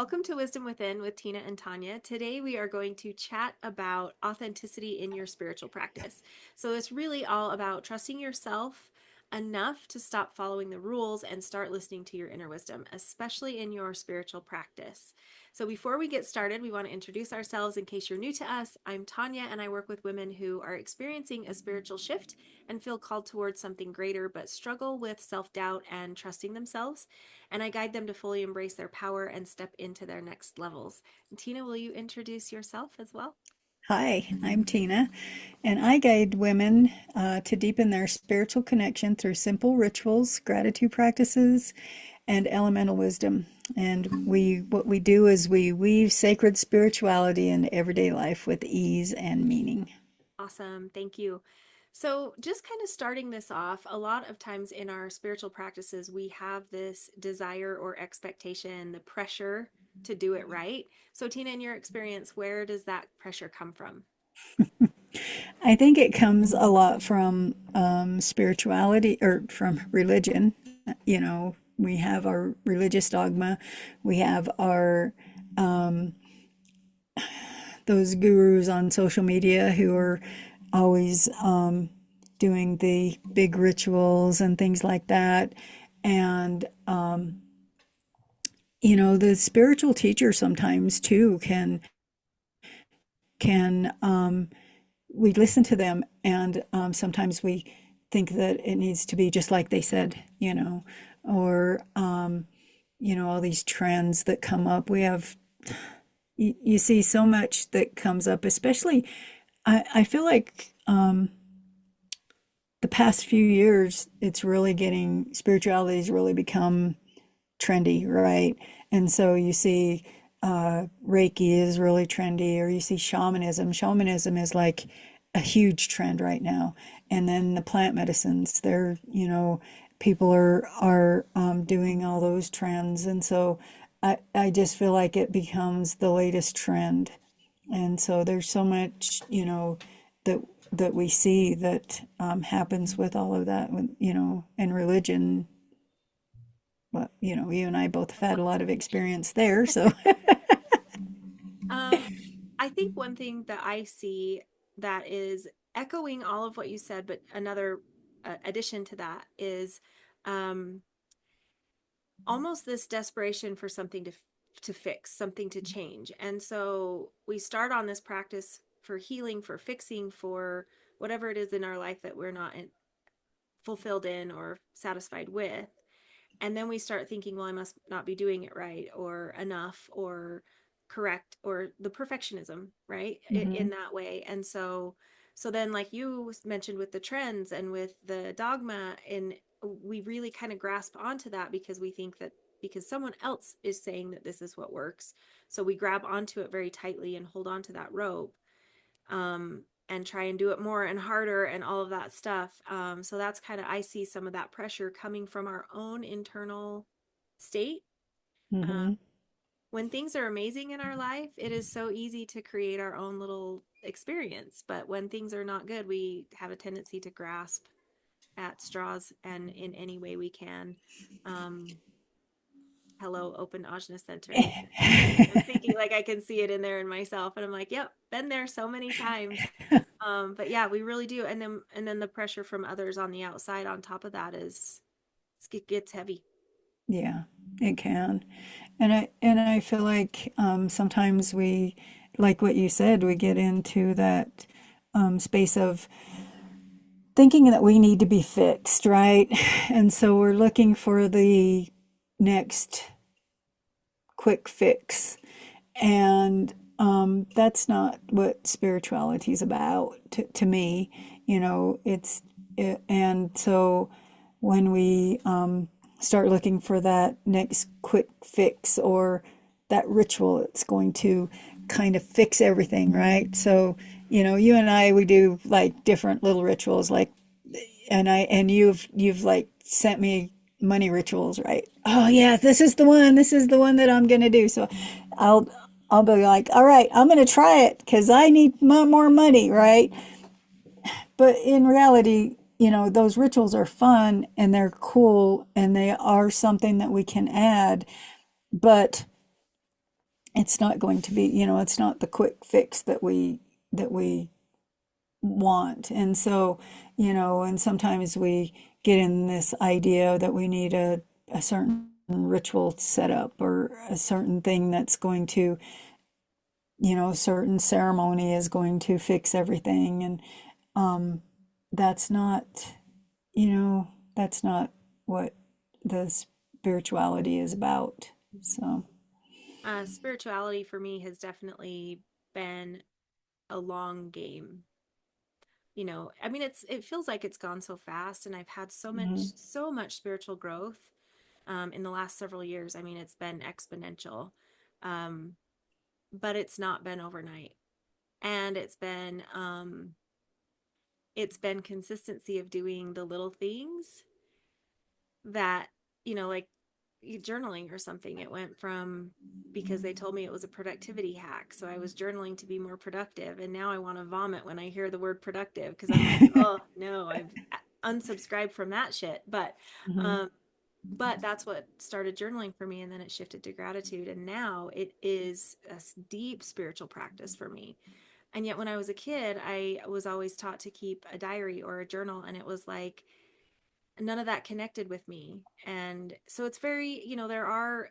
Welcome to Wisdom Within with Tina and Tonya. Today we are going to chat about authenticity in your spiritual practice. So it's really all about trusting yourself enough to stop following the rules and start listening to your inner wisdom, especially in your spiritual practice. So before we get started, we want to introduce ourselves in case you're new to us. I'm Tonya and I work with women who are experiencing a spiritual shift and feel called towards something greater, but struggle with self-doubt and trusting themselves. And I guide them to fully embrace their power and step into their next levels. And Tina, will you introduce yourself as well? Hi, I'm Tina, and I guide women to deepen their spiritual connection through simple rituals, gratitude practices, and elemental wisdom. And what we do is we weave sacred spirituality into everyday life with ease and meaning. Awesome. Thank you. So, just kind of starting this off, a lot of times in our spiritual practices, we have this desire or expectation, the pressure to do it right. So, Tina, in your experience, where does that pressure come from? I think it comes a lot from spirituality or from religion. We have our religious dogma, we have our those gurus on social media who are always doing the big rituals and things like that. And, the spiritual teacher sometimes too can we listen to them and sometimes we think that it needs to be just like they said, or, all these trends that come up. You see so much that comes up, especially I feel like the past few years, it's really getting spirituality's really become trendy, right? And so you see Reiki is really trendy, or you see shamanism. Shamanism is like a huge trend right now. And then the plant medicines, people are doing all those trends, and so I just feel like it becomes the latest trend. And so there's so much, that that we see that happens with all of that, and religion. But you and I both have had a lot of experience there, so. Um, I think one thing that I see that is echoing all of what you said, but another addition to that is um, almost this desperation for something to fix, something to change. And so we start on this practice for healing, for fixing, for whatever it is in our life that we're not fulfilled in or satisfied with. And then we start thinking, well, I must not be doing it right or enough or correct, or the perfectionism, right? In Mhm. that way. And so then, like you mentioned with the trends and with the dogma, and we really kind of grasp onto that because we think that because someone else is saying that this is what works, so we grab onto it very tightly and hold on to that rope, and try and do it more and harder and all of that stuff. So that's kind of, I see some of that pressure coming from our own internal state. Um, Mhm. when things are amazing in our life, it is so easy to create our own little experience. But when things are not good, we have a tendency to grasp at straws and in any way we can. Um, Hello, Open Ajna Center. I'm thinking like I can see it in there in myself, and I'm like, yep, been there so many times. But yeah, we really do. And then the pressure from others on the outside on top of that is, it gets heavy. Yeah, it can. And I feel like sometimes we, like what you said, we get into that space of thinking that we need to be fixed, right? And so we're looking for the next quick fix. And that's not what spirituality is about to me. And so when we start looking for that next quick fix or that ritual, it's going to kind of fix everything, right? So, you and I, we do like different little rituals, like, and you've like sent me money rituals, right? Oh yeah, this is the one that I'm gonna do. So I'll I'll be like, all right, I'm gonna try it because I need more money, right? But in reality, those rituals are fun and they're cool and they are something that we can add. But it's not going to be, it's not the quick fix that we want. And so, and sometimes we get in this idea that we need a certain ritual set up or a certain thing that's going to, a certain ceremony is going to fix everything. And um, that's not, that's not what the spirituality is about. So, Spirituality for me has definitely been a long game. I mean, it feels like it's gone so fast, and I've had mhm. so much spiritual growth in the last several years. I mean, it's been exponential, um, but it's not been overnight, and it's been consistency of doing the little things that, like journaling or something. It went from because they told me it was a productivity hack. So I was journaling to be more productive. And now I want to vomit when I hear the word productive because I'm like, oh no, I've unsubscribed from that shit. Mhm. Um, but that's what started journaling for me. And then it shifted to gratitude. And now it is a deep spiritual practice for me. And yet when I was a kid, I was always taught to keep a diary or a journal. And it was like, none of that connected with me. And so it's very, there are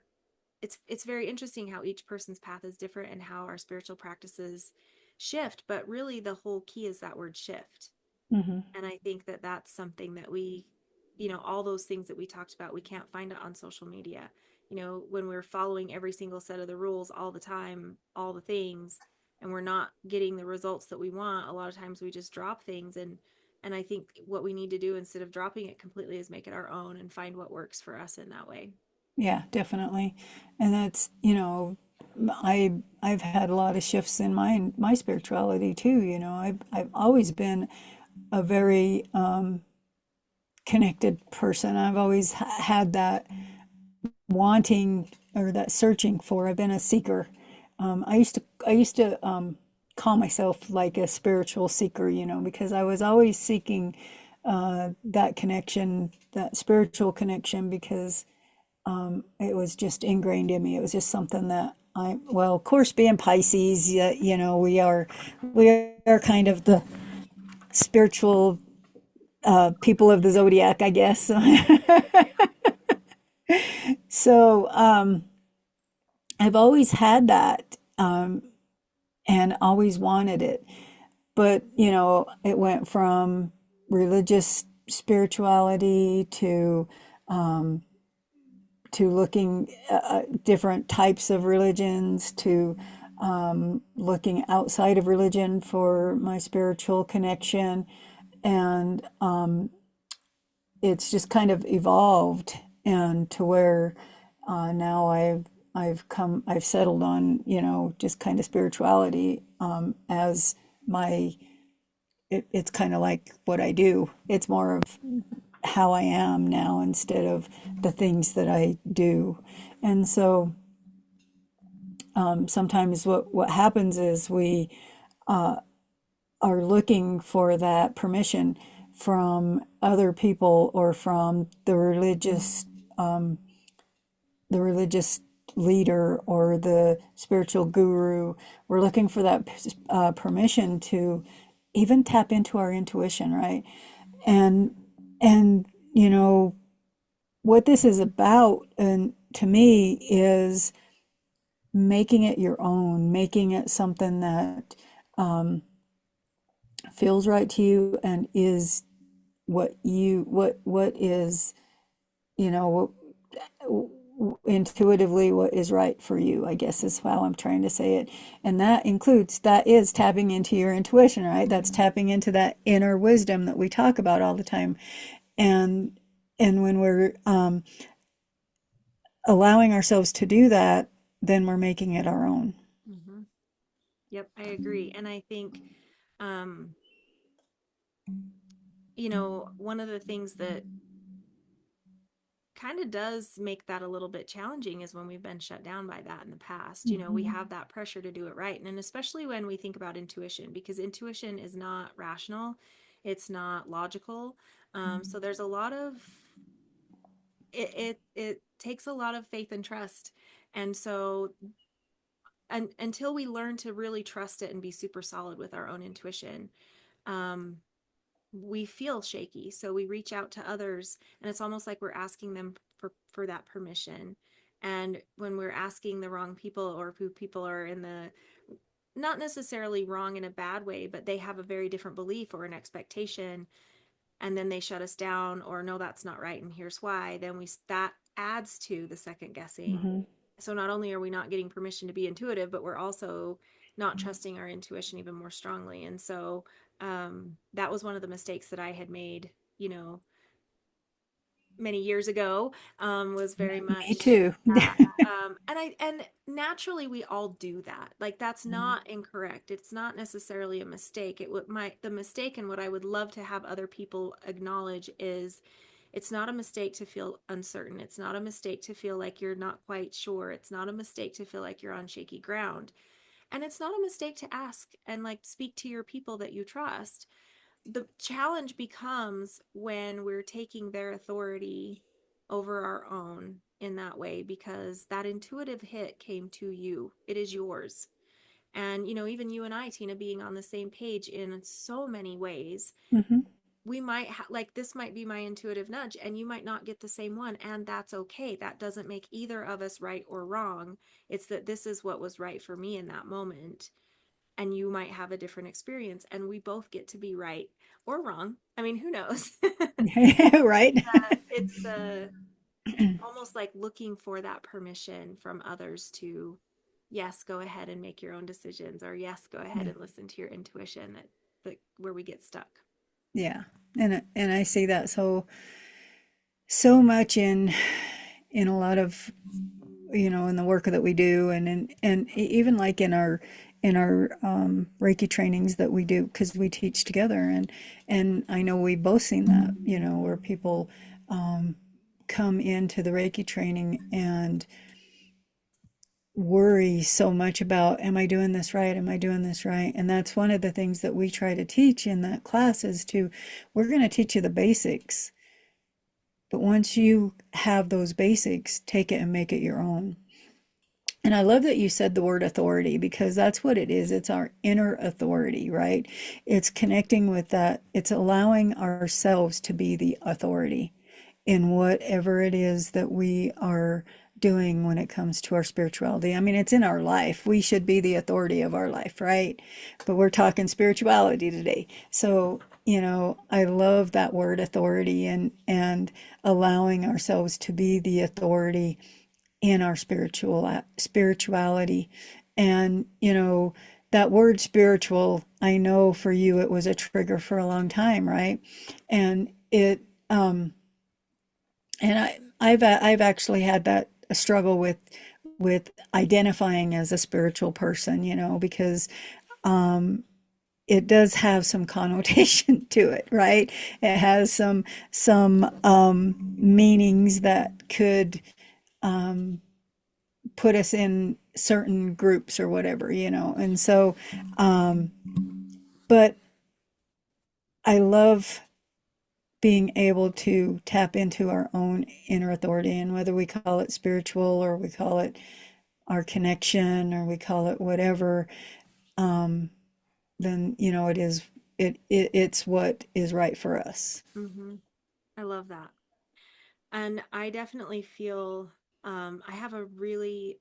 it's very interesting how each person's path is different and how our spiritual practices shift, but really the whole key is that word shift. Mhm. And I think that that's something that all those things that we talked about, we can't find it on social media. When we're following every single set of the rules all the time, all the things, and we're not getting the results that we want, a lot of times we just drop things. And I think what we need to do instead of dropping it completely is make it our own and find what works for us in that way. Yeah, definitely. And that's, I've had a lot of shifts in my spirituality too, I've always been a very connected person. I've always had that wanting or that searching for. I've been a seeker. I used to call myself like a spiritual seeker, because I was always seeking that connection, that spiritual connection, because it was just ingrained in me. It was just something that well, of course, being Pisces, we are kind of the spiritual people of the zodiac, I guess. So I've always had that and always wanted it. But, it went from religious spirituality to looking different types of religions to looking outside of religion for my spiritual connection. And it's just kind of evolved and to where now I've settled on, just kind of spirituality as my, it's kind of like what I do. It's more of how I am now instead of the things that I do. And so sometimes what happens is we are looking for that permission from other people or from the religious leader or the spiritual guru. We're looking for that permission to even tap into our intuition, right? And and what this is about, and to me, is making it your own, making it something that feels right to you and is what is, you know, intuitively what is right for you, I guess is how I'm trying to say it. And that is tapping into your intuition, right? That's tapping into that inner wisdom that we talk about all the time. And when we're allowing ourselves to do that, then we're making it our own. Mm-hmm. Yep, I agree. And I think, um, one of the things that kind of does make that a little bit challenging is when we've been shut down by that in the past. We Mhm. have that pressure to do it right. And especially when we think about intuition, because intuition is not rational, it's not logical. So there's a lot of it takes a lot of faith and trust. And so until we learn to really trust it and be super solid with our own intuition, um, we feel shaky. So we reach out to others, and it's almost like we're asking them for that permission. And when we're asking the wrong people, or who people are in the, not necessarily wrong in a bad way, but they have a very different belief or an expectation, and then they shut us down, or no, that's not right and here's why, then we that adds to the second guessing. Hmm. So not only are we not getting permission to be intuitive, but we're also not trusting our intuition even more strongly. And so that was one of the mistakes that I had made, many years ago, was very Me much too. that. And naturally we all do that. Like, that's not incorrect. It's not necessarily a mistake. It would my the mistake, and what I would love to have other people acknowledge, is it's not a mistake to feel uncertain. It's not a mistake to feel like you're not quite sure. It's not a mistake to feel like you're on shaky ground. And it's not a mistake to ask and, like, speak to your people that you trust. The challenge becomes when we're taking their authority over our own in that way, because that intuitive hit came to you. It is yours. And, even you and I, Tina, being on the same page in so many ways, Hmm. we might like, this might be my intuitive nudge and you might not get the same one, and that's okay. That doesn't make either of us right or wrong. It's that this is what was right for me in that moment, and you might have a different experience, and we both get to be right or wrong. I mean, who knows? Right. It's almost like looking for that permission from others to, yes, go ahead and make your own decisions, or yes, go ahead Yeah. and listen to your intuition, that where we get stuck. Yeah. And I see that so much in a lot of, in the work that we do, and even like in our Reiki trainings that we do, because we teach together, and I know we've both seen that, where people um, come into the Reiki training and worry so much about, am I doing this right? Am I doing this right? And that's one of the things that we try to teach in that class, is to, we're going to teach you the basics, but once you have those basics, take it and make it your own. And I love that you said the word authority, because that's what it is. It's our inner authority, right? It's connecting with that. It's allowing ourselves to be the authority in whatever it is that we are doing when it comes to our spirituality. I mean, it's in our life. We should be the authority of our life, right? But we're talking spirituality today. So, I love that word authority, and allowing ourselves to be the authority in our spirituality. And that word spiritual, I know for you it was a trigger for a long time, right? And it and I've actually had that a struggle with identifying as a spiritual person, because um it does have some connotation to it, right? It has some meanings that could um put us in certain groups or whatever, and so um but I love being able to tap into our own inner authority, and whether we call it spiritual, or we call it our connection, or we call it whatever, um then it is, it's what is right for us. Mm-hmm. I love that. And I definitely feel, I have a really,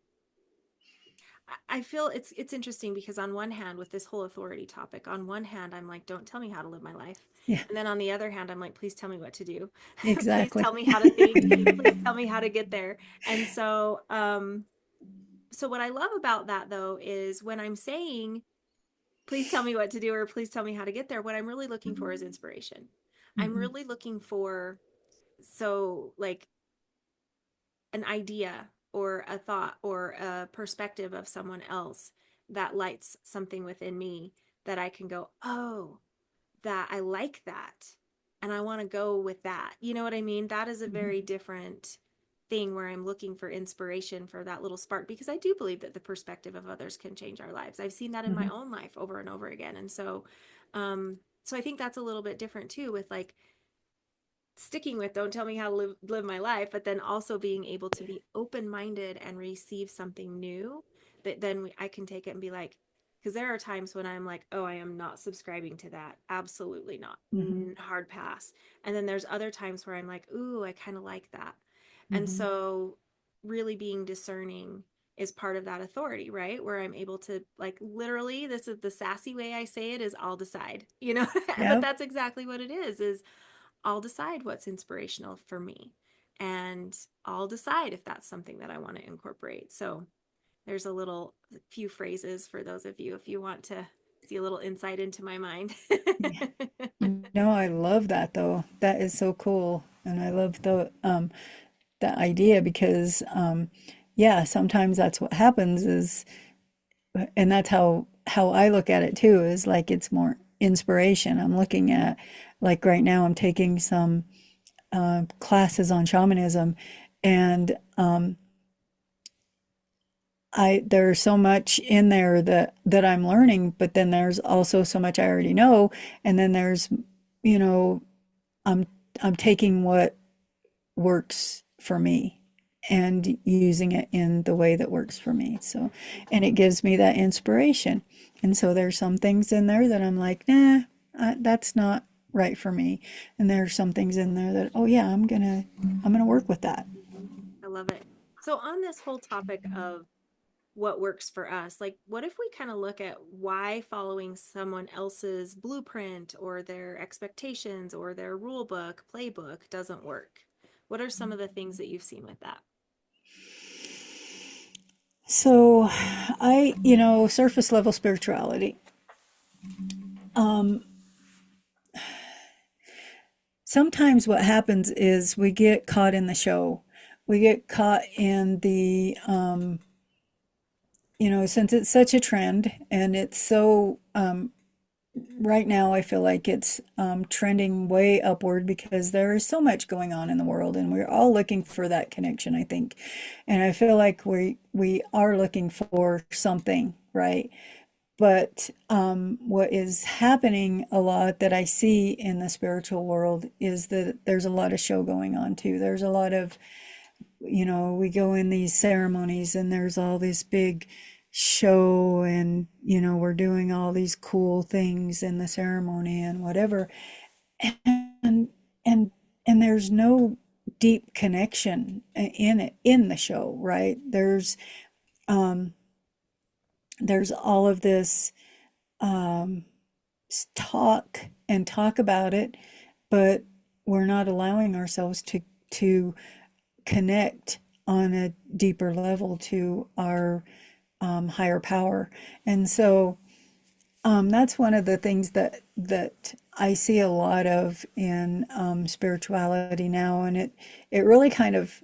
I feel it's interesting, because on one hand, with this whole authority topic, on one hand I'm like, don't tell me how to live my life. Yeah, And then on the other hand, I'm like, please tell me what to do. Please exactly. tell me how to think. Please tell me how to get there. And so what I love about that, though, is when I'm saying, please tell me what to do, or please tell me how to get there, what I'm really looking for is inspiration. I'm Hmm. really looking for, so, like, an idea or a thought or a perspective of someone else that lights something within me, that I can go, oh, that I like that. And I want to go with that. You know what I mean? That is a Hmm. very different thing, where I'm looking for inspiration for that little spark, because I do believe that the perspective of others can change our lives. I've seen that in my Hmm. own life over and over again. And so I think that's a little bit different too, with, like, sticking with, don't tell me how to live my life, but then also being able to be open minded and receive something new then I can take it and be like, because there are times when I'm like, oh, I am not subscribing to that. Absolutely not. Hmm. Hard pass. And then there's other times where I'm like, ooh, I kind of like that. And Hmm. so really being discerning is part of that authority, right? Where I'm able to, like, literally, this is the sassy way I say it, is I'll decide, you know? But Yep. that's exactly what it is I'll decide what's inspirational for me. And I'll decide if that's something that I want to incorporate. So there's a little few phrases for those of you if you want to see a little insight into my mind. Yeah. No, I love that though. That is so cool. And I love the idea because yeah, sometimes that's what happens is, and that's how I look at it too, is like it's more inspiration. I'm looking at, like right now I'm taking some classes on shamanism, and I there's so much in there that I'm learning, but then there's also so much I already know, and then there's, you know, I'm I'm taking what works for me and using it in the way that works for me. So, and it gives me that inspiration. And so there's some things in there that I'm like, nah, that's not right for me. And there's some things in there that, oh yeah, I'm gonna work with that. I love it. So, on this whole topic of what works for us, like, what if we kind of look at why following someone else's blueprint or their expectations or their rule book, playbook doesn't work? What are some of the things that you've seen with that? So surface level spirituality. Sometimes what happens is we get caught in the show. We get caught in since it's such a trend and it's so, right now, I feel like it's trending way upward because there is so much going on in the world and we're all looking for that connection, I think. And I feel like we are looking for something, right? But what is happening a lot that I see in the spiritual world is that there's a lot of show going on too. There's a lot of, we go in these ceremonies and there's all this big show, and we're doing all these cool things in the ceremony and whatever, and and and there's no deep connection in it, in the show, right? There's all of this um talk about it, but we're not allowing ourselves to connect on a deeper level to our higher power. And so that's one of the things that I see a lot of in spirituality now, and it really kind of,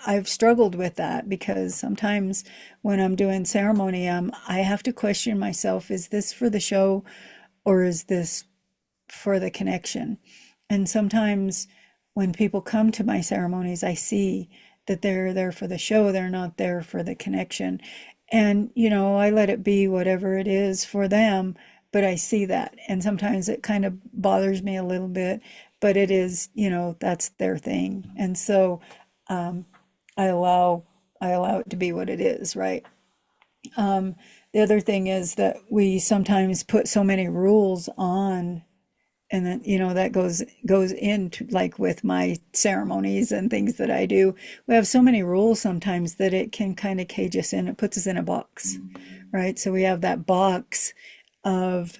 I've struggled with that because sometimes when I'm doing ceremony, I have to question myself: is this for the show, or is this for the connection? And sometimes when people come to my ceremonies, I see that they're there for the show, they're not there for the connection. And, I let it be whatever it is for them, but I see that. And sometimes it kind of bothers me a little bit, but it is, that's their thing. And so um, I allow I allow it to be what it is, right? The other thing is that we sometimes put so many rules on, and then that goes into, like, with my ceremonies and things that I do, we have so many rules sometimes that it can kind of cage us in. It puts us in a box, right? So we have that box of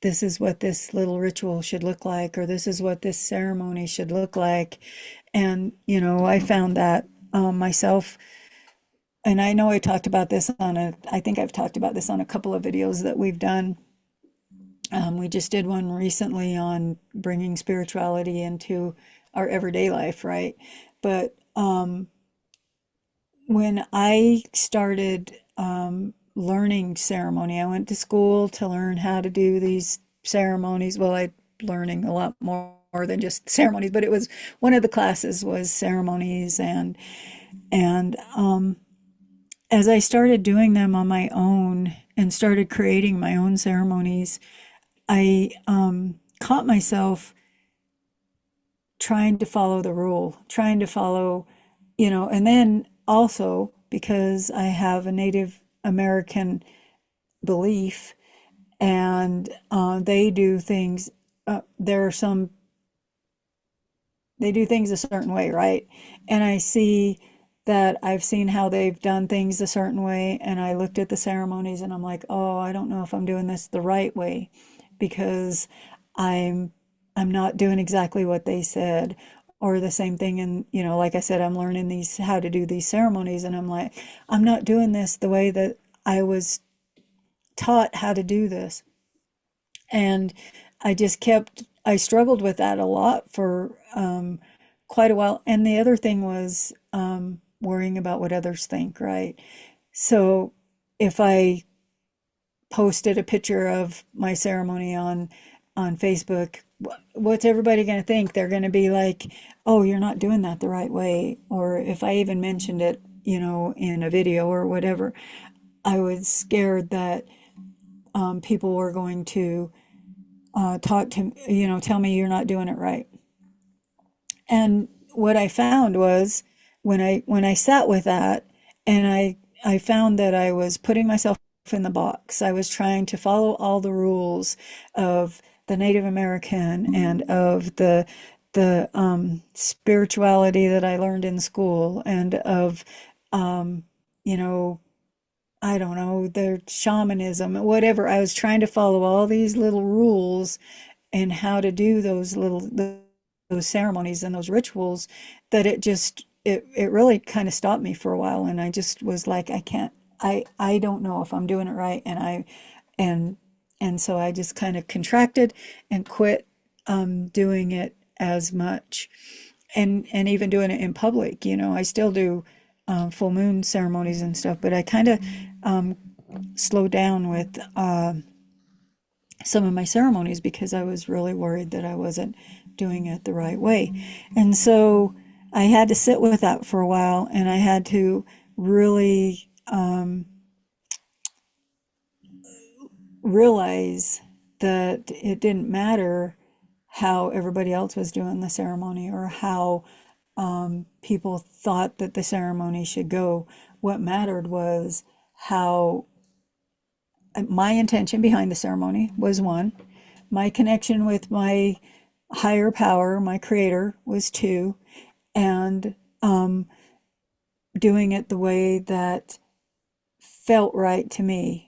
this is what this little ritual should look like, or this is what this ceremony should look like. And I found that myself, and I know I think I've talked about this on a couple of videos that we've done. We just did one recently on bringing spirituality into our everyday life, right? But when I started learning ceremony, I went to school to learn how to do these ceremonies. Well, I learning a lot more than just ceremonies, but it was one of the classes was ceremonies, and as I started doing them on my own and started creating my own ceremonies, I caught myself trying to follow the rule, trying to follow, and then also because I have a Native American belief, and they do things. There are some they do things a certain way, right? And I see that I've seen how they've done things a certain way, and I looked at the ceremonies and I'm like, oh, I don't know if I'm doing this the right way because I'm I'm not doing exactly what they said. Or the same thing, and like I said, I'm learning these how to do these ceremonies, and I'm like, I'm not doing this the way that I was taught how to do this. And I struggled with that a lot for quite a while. And the other thing was worrying about what others think, right? So if I posted a picture of my ceremony on Facebook, what's everybody going to think? They're going to be like, "Oh, you're not doing that the right way." Or if I even mentioned it, in a video or whatever, I was scared that people were going to talk to tell me you're not doing it right. And what I found was when I sat with that, and I found that I was putting myself in the box. I was trying to follow all the rules of the Native American and of the spirituality that I learned in school, and of um, you know I don't know, the shamanism, whatever. I was trying to follow all these little rules and how to do those ceremonies and those rituals, that it really kind of stopped me for a while, and I just was like, I can't, I don't know if I'm doing it right. And and so I just kind of contracted and quit doing it as much, and even doing it in public. I still do full moon ceremonies and stuff, but I kind of um, slowed down with some of my ceremonies because I was really worried that I wasn't doing it the right way. And so I had to sit with that for a while, and I had to really realize that it didn't matter how everybody else was doing the ceremony, or how people thought that the ceremony should go. What mattered was how my intention behind the ceremony was one, my connection with my higher power, my creator, was two, and doing it the way that felt right to me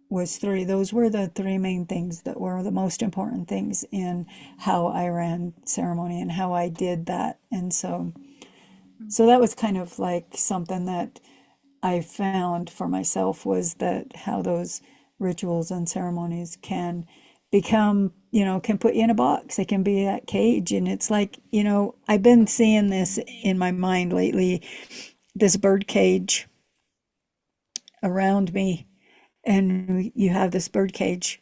was three. Those were the three main things that were the most important things in how I ran ceremony and how I did that. And so that was kind of like something that I found for myself, was that how those rituals and ceremonies can become, can put you in a box. It can be that cage. And it's like, I've been seeing this in my mind lately, this bird cage around me. And you have this bird cage,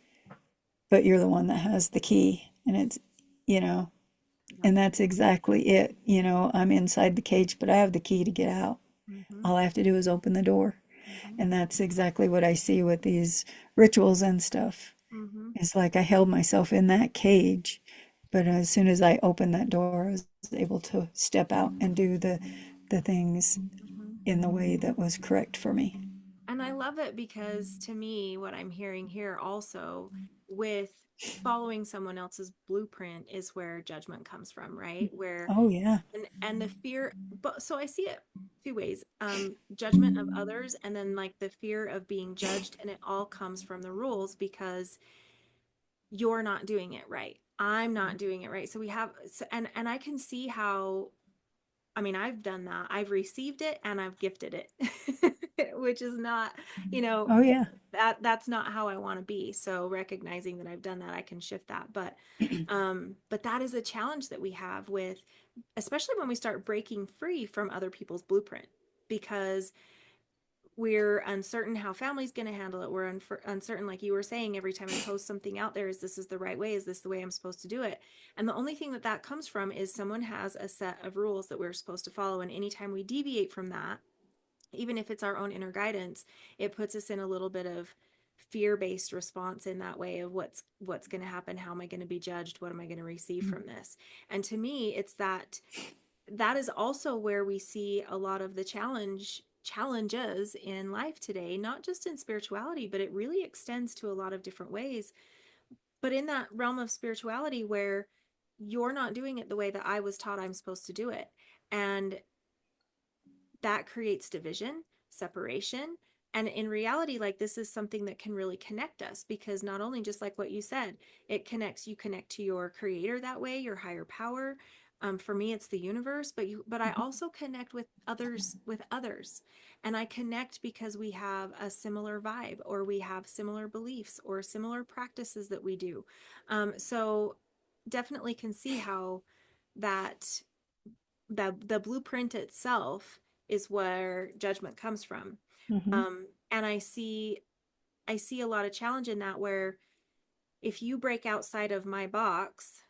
but you're the one that has the key. And it's, you know, Yep. and that's exactly it. I'm inside the cage, but I have the key to get out. Mm-hmm. All I have to do is open the door. Mm-hmm. And that's exactly what I see with these rituals and stuff. Mm-hmm. It's like I held myself in that cage, but as soon as I opened that door, I was able to step out and do the things Mm-hmm. in the way that was correct for me. And I love it because to me, what I'm hearing here also with following someone else's blueprint is where judgment comes from, right? Where Oh yeah. and the fear, but so I see it two ways. Judgment of others, and then like the fear of being judged, and it all comes from the rules because you're not doing it right. I'm not doing it right. So we have and I can see how, I mean, I've done that. I've received it and I've gifted it, which is not, you know, Oh yeah. that's not how I want to be. So recognizing that I've done that, I can shift that. But that is a challenge that we have with, especially when we start breaking free from other people's blueprint, because we're uncertain how family's going to handle it. We're uncertain, like you were saying, every time I post something out there, is this is the right way? Is this the way I'm supposed to do it? And the only thing that that comes from is someone has a set of rules that we're supposed to follow. And anytime we deviate from that, even if it's our own inner guidance, it puts us in a little bit of fear-based response in that way of what's going to happen, how am I going to be judged, what am I going to receive from this. And to me, it's that is also where we see a lot of the challenge challenges in life today, not just in spirituality, but it really extends to a lot of different ways. But in that realm of spirituality where you're not doing it the way that I was taught I'm supposed to do it. And that creates division, separation. And in reality, like this is something that can really connect us because not only just like what you said, it connects, you connect to your creator that way, your higher power. For me, it's the universe, but I also connect with others. And I connect because we have a similar vibe or we have similar beliefs or similar practices that we do. So definitely can see how that the blueprint itself is where judgment comes from. Hmm. And I see a lot of challenge in that where if you break outside of my box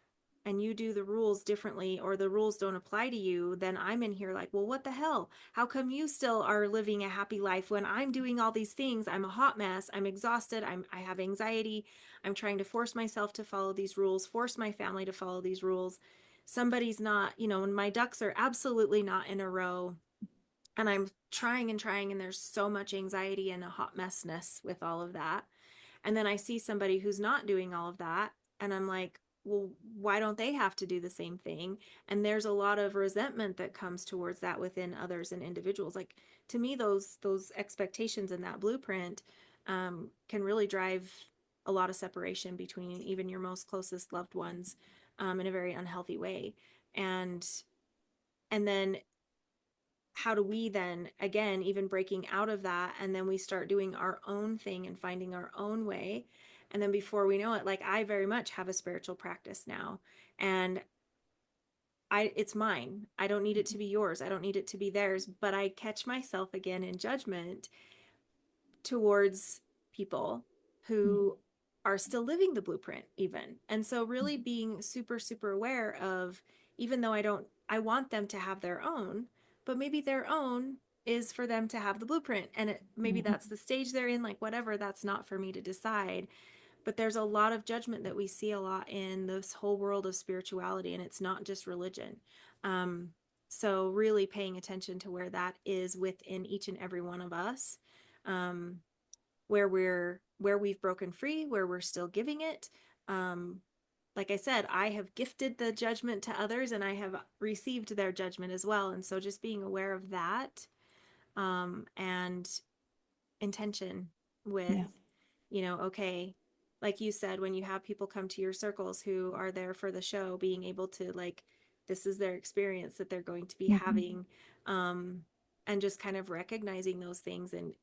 and you do the rules differently or the rules don't apply to you, then I'm in here like, well, what the hell? How come you still are living a happy life when I'm doing all these things? I'm a hot mess. I'm exhausted. I have anxiety. I'm trying to force myself to follow these rules, force my family to follow these rules. Somebody's not, when my ducks are absolutely not in a row and I'm trying and trying and there's so much anxiety and a hot messness with all of that. And then I see somebody who's not doing all of that. And I'm like, well, why don't they have to do the same thing? And there's a lot of resentment that comes towards that within others and individuals. Like to me, those expectations in that blueprint can really drive a lot of separation between even your most closest loved ones in a very unhealthy way. And and then how do we then again even breaking out of that and then we start doing our own thing and finding our own way, and then before we know it, like I very much have a spiritual practice now, and it's mine. I don't need it to be yours, I don't need it to be theirs, but I catch myself again in judgment towards people who are still living the blueprint even. And so really being super super aware of, even though I want them to have their own, but maybe their own is for them to have the blueprint, and maybe Hmm. that's the stage they're in, like whatever, that's not for me to decide. But there's a lot of judgment that we see a lot in this whole world of spirituality, and it's not just religion. um, so really paying attention to where that is within each and every one of us, um, where we've broken free, where we're still giving it. Um, like I said, I have gifted the judgment to others and I have received their judgment as well. And so just being aware of that, and intention with, Yeah. okay, like you said, when you have people come to your circles who are there for the show, being able to like, this is their experience that they're going to be Hmm. having, um, and just kind of recognizing those things and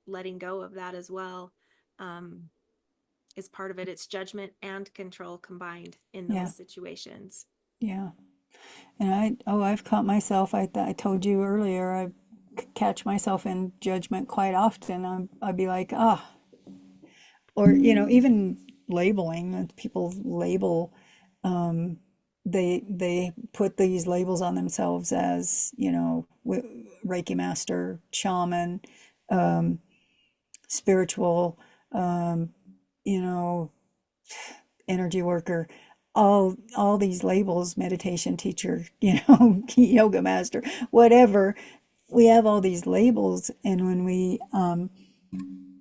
letting go of that as well, um, is part of it. It's judgment and control combined in those Yeah. situations. Yeah. And I've caught myself. I told you earlier, I catch myself in judgment quite often. I'd be like, ah, or even labeling. People label. They put these labels on themselves as Reiki master, shaman, spiritual, um, you know, energy worker, all these labels, meditation teacher, yoga master, whatever. We have all these labels, and when we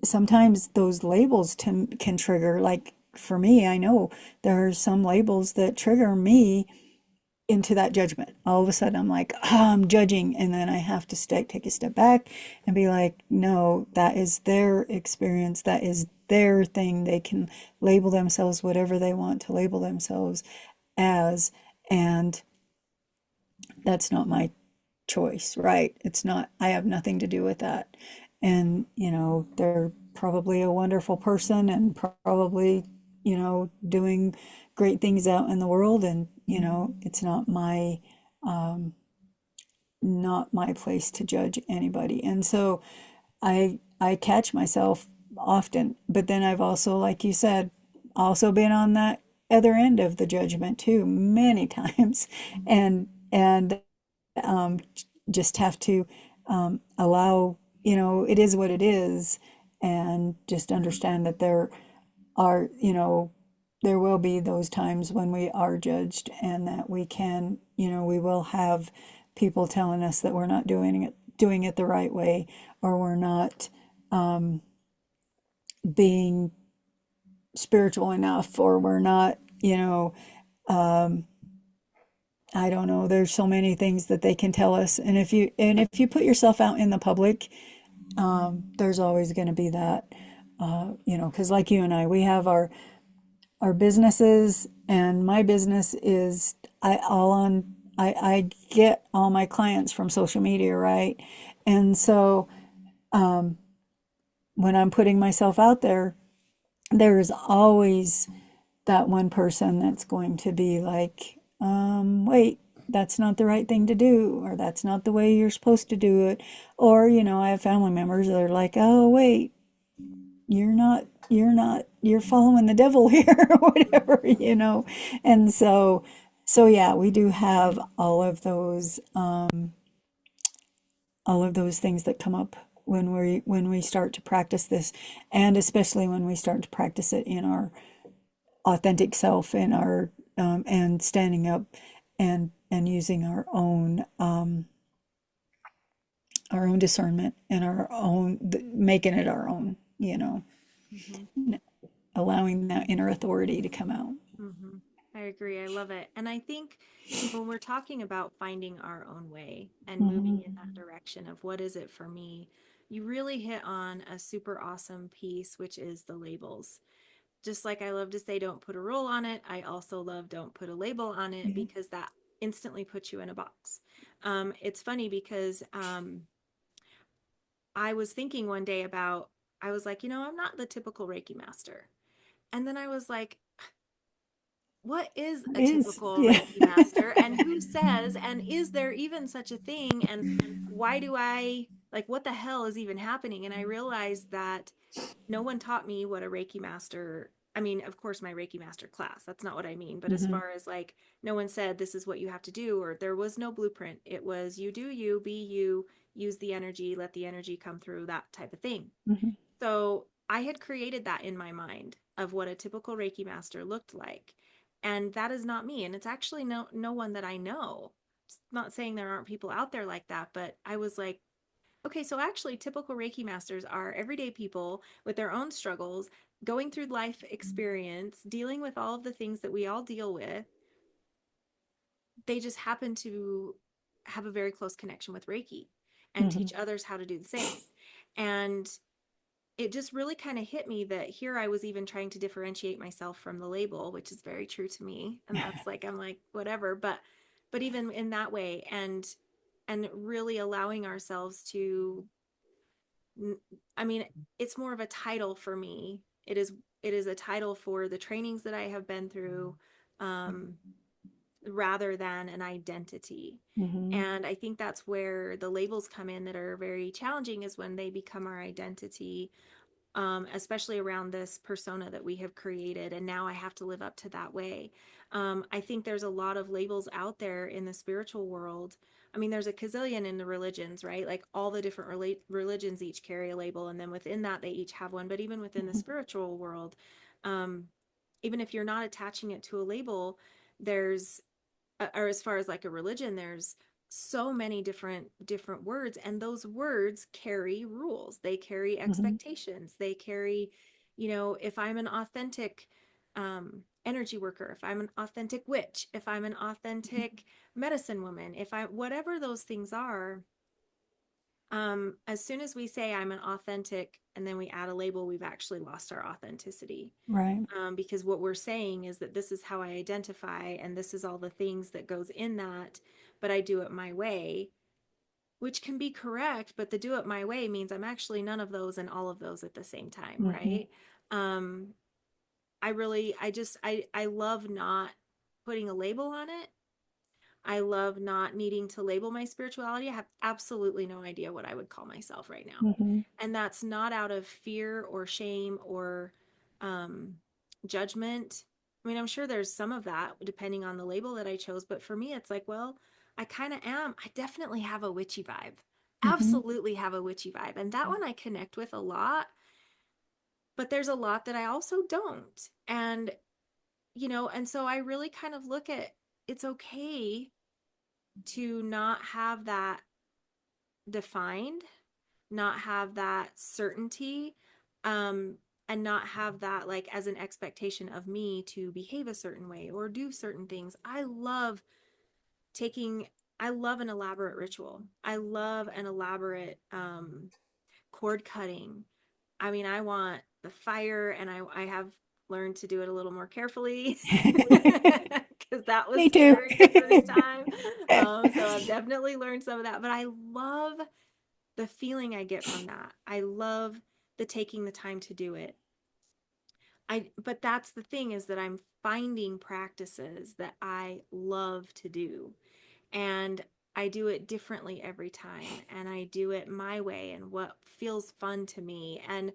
sometimes those labels can trigger, like for me, I know there are some labels that trigger me into that judgment. All of a sudden I'm like, I'm judging, and then I have to take a step back and be like, no, that is their experience, that is their thing. They can label themselves whatever they want to label themselves as, and that's not my choice, right? It's not, I have nothing to do with that. And they're probably a wonderful person and probably doing great things out in the world, and it's not my place to judge anybody. And so I catch myself often, but then I've also, like you said, also been on that other end of the judgment too many times, and um, just have to allow, it is what it is, and just understand that are, there will be those times when we are judged, and that we will have people telling us that we're not doing it doing it the right way, or we're not being spiritual enough, or we're not, I don't know. There's so many things that they can tell us, and if you put yourself out in the public, there's always going to be that, because like you and I, we have our businesses, and my business is I get all my clients from social media, right? And so when I'm putting myself out there, there is always that one person that's going to be like, wait, that's not the right thing to do, or that's not the way you're supposed to do it. Or, I have family members that are like, oh, wait, you're following the devil here, or whatever, And so yeah, we do have all of those things that come up when we start to practice this, and especially when we start to practice it in our authentic self, in our and standing up and using our own discernment, and our own, making it our own, Mm-hmm. allowing that inner authority to come out. Mm-hmm. I agree. I love it. And I think, when we're talking about finding our own way and moving Hmm. in that direction of what is it for me, you really hit on a super awesome piece, which is the labels. Just like I love to say, don't put a rule on it, I also love don't put a label on it, Yeah. because that instantly puts you in a box. It's funny because I was thinking one day about, I was like, I'm not the typical Reiki master. And then I was like, what is a Is typical yeah. Reiki master, and who says, and is there even such a thing? And why do I, like, what the hell is even happening? And I realized that no one taught me what a Reiki master, I mean, of course, my Reiki master class, that's not what I mean. But as Hmm. far as like, no one said this is what you have to do, or there was no blueprint. It was you do you, be you, use the energy, let the energy come through, that type of thing. Hmm. So I had created that in my mind of what a typical Reiki master looked like. And that is not me. And it's actually no one that I know. It's not saying there aren't people out there like that, but I was like, okay, so actually typical Reiki masters are everyday people with their own struggles, going through life experience, dealing with all of the things that we all deal with. They just happen to have a very close connection with Reiki and Hmm. teach others how to do the same. And it just really kind of hit me that here I was even trying to differentiate myself from the label, which is very true to me. And that's like, I'm like, whatever. But even in that way, and really allowing ourselves to, I mean, it's more of a title for me. It is a title for the trainings that I have been through, um, rather than an identity. Hmm. And I think that's where the labels come in that are very challenging, is when they become our identity, especially around this persona that we have created. And now I have to live up to that way. I think there's a lot of labels out there in the spiritual world. I mean, there's a gazillion in the religions, right? Like all the different religions each carry a label, and then within that, they each have one. But even within the spiritual world, um, even if you're not attaching it to a label, there's, or as far as like a religion, there's so many different words, and those words carry rules, they carry Hmm. expectations, they carry, if I'm an authentic energy worker, if I'm an authentic witch, if I'm an authentic medicine woman, if I, whatever those things are, as soon as we say I'm an authentic and then we add a label, we've actually lost our authenticity. Right. Because what we're saying is that this is how I identify, and this is all the things that goes in that, but I do it my way, which can be correct, but the do it my way means I'm actually none of those and all of those at the same time, Hmm. right? um I love not putting a label on it. I love not needing to label my spirituality. I have absolutely no idea what I would call myself right now. Hmm. And that's not out of fear or shame or um, judgment. I mean, I'm sure there's some of that depending on the label that I chose. But for me, it's like, well, I kind of am. I definitely have a witchy vibe. Hmm. Absolutely have a witchy vibe. And that one I connect with a lot. But there's a lot that I also don't. And so I really kind of look at, it's okay to not have defined, not have that certainty, um, and not have that like as an expectation of me to behave a certain way or do certain things. Taking, I love an elaborate ritual. I love an elaborate cord cutting. I mean, I want the fire, and I have learned to do it a little more carefully because that was Me too. scary the first time. So I've definitely learned some of that, but I love the feeling I get from that. I love the taking the time to do it. But that's the thing, is that I'm finding practices that I love to do, and I do it differently every time, and I do it my way and what feels fun to me, and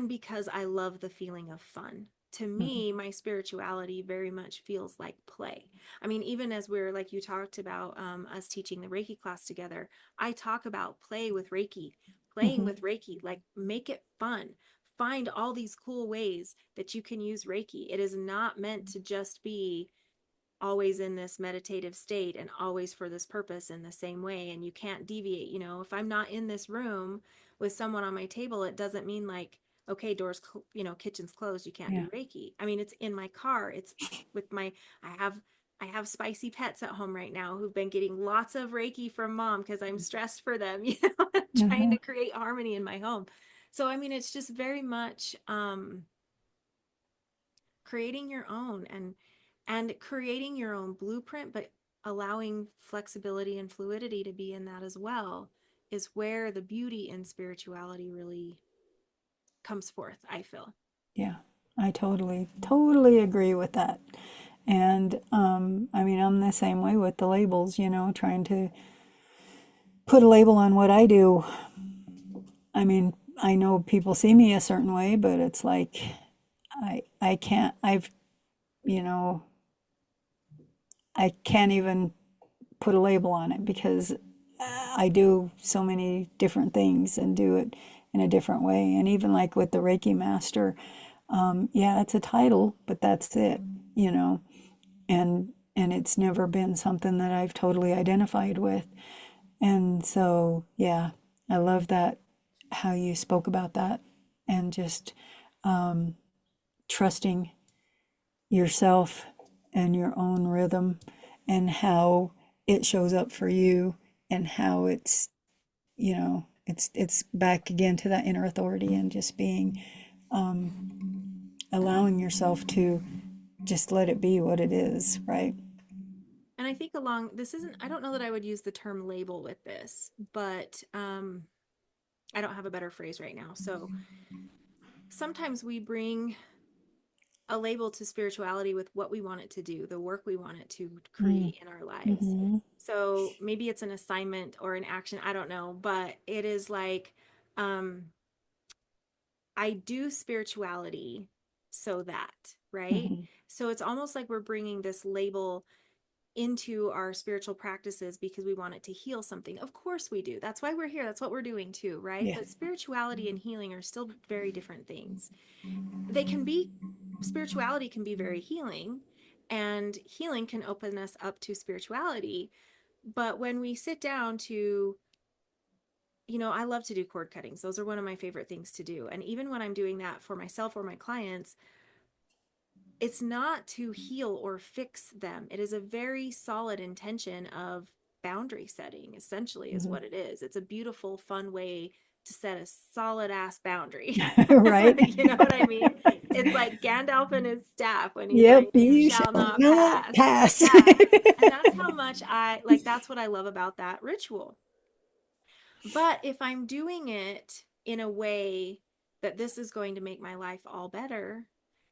because I love the feeling of fun. To Mhm, me, my spirituality very much feels like play. I mean, even as we're like you talked about us teaching the Reiki class together, I talk about play with Reiki, playing mhm. with Reiki, like make it fun. Find all these cool ways that you can use Reiki. It is not meant to just be always in this meditative state and always for this purpose in the same way, and you can't deviate. If I'm not in this room with someone on my table, it doesn't mean like, okay, doors, kitchen's closed, you can't Yeah. do Reiki. I mean, it's in my car, it's with my, i have I have spicy pets at home right now who've been getting lots of Reiki from mom because I'm stressed for them, trying Uh-huh. to create harmony in my home. So I mean, it's just very much creating your own, and creating your own blueprint, but allowing flexibility and fluidity to be in that as well, is where the beauty in spirituality really comes forth, I feel. Yeah. I totally agree with that. And I mean, I'm the same way with the labels, trying to put a label on what I do. I mean, I know people see me a certain way, but it's like I can't you know, I can't even put a label on it because I do so many different things and do it in a different way. And even like with the Reiki master, yeah, it's a title, but that's it, you know. And it's never been something that I've totally identified with. And so, yeah, I love that how you spoke about that and just trusting yourself and your own rhythm and how it shows up for you and how it's back again to that inner authority and just being allowing yourself to just let it be what it is, right? And I think along this isn't, I don't know that I would use the term label with this, but I don't have a better phrase right now. So sometimes we bring a label to spirituality with what we want it to do, the work we want it to Mm, create in our lives. mm-hmm, So maybe it's an assignment or an action, I don't know, but it is like, um, I do spirituality so that, right? mm-hmm. So it's almost like we're bringing this label into our spiritual practices because we want it to heal something. Of course we do. That's why we're here. That's what we're doing too, right? Yeah, But spirituality and healing are still very different things. They can be, spirituality can be very healing, and healing can open us up to spirituality. But when we sit down to, I love to do cord cuttings. Those are one of my favorite things to do. And even when I'm doing that for myself or my clients, it's not to heal or fix them. It is a very solid intention of boundary setting, essentially, is mm-hmm. what it is. It's a beautiful, fun way to set a solid ass boundary. Right? You know what I mean? It's like Gandalf and his staff when he's Yep, like, you you shall shall not not pass. pass. Yeah. And that's how much I like, that's what I love about that ritual. But if I'm doing it in a way that this is going to make my life all better,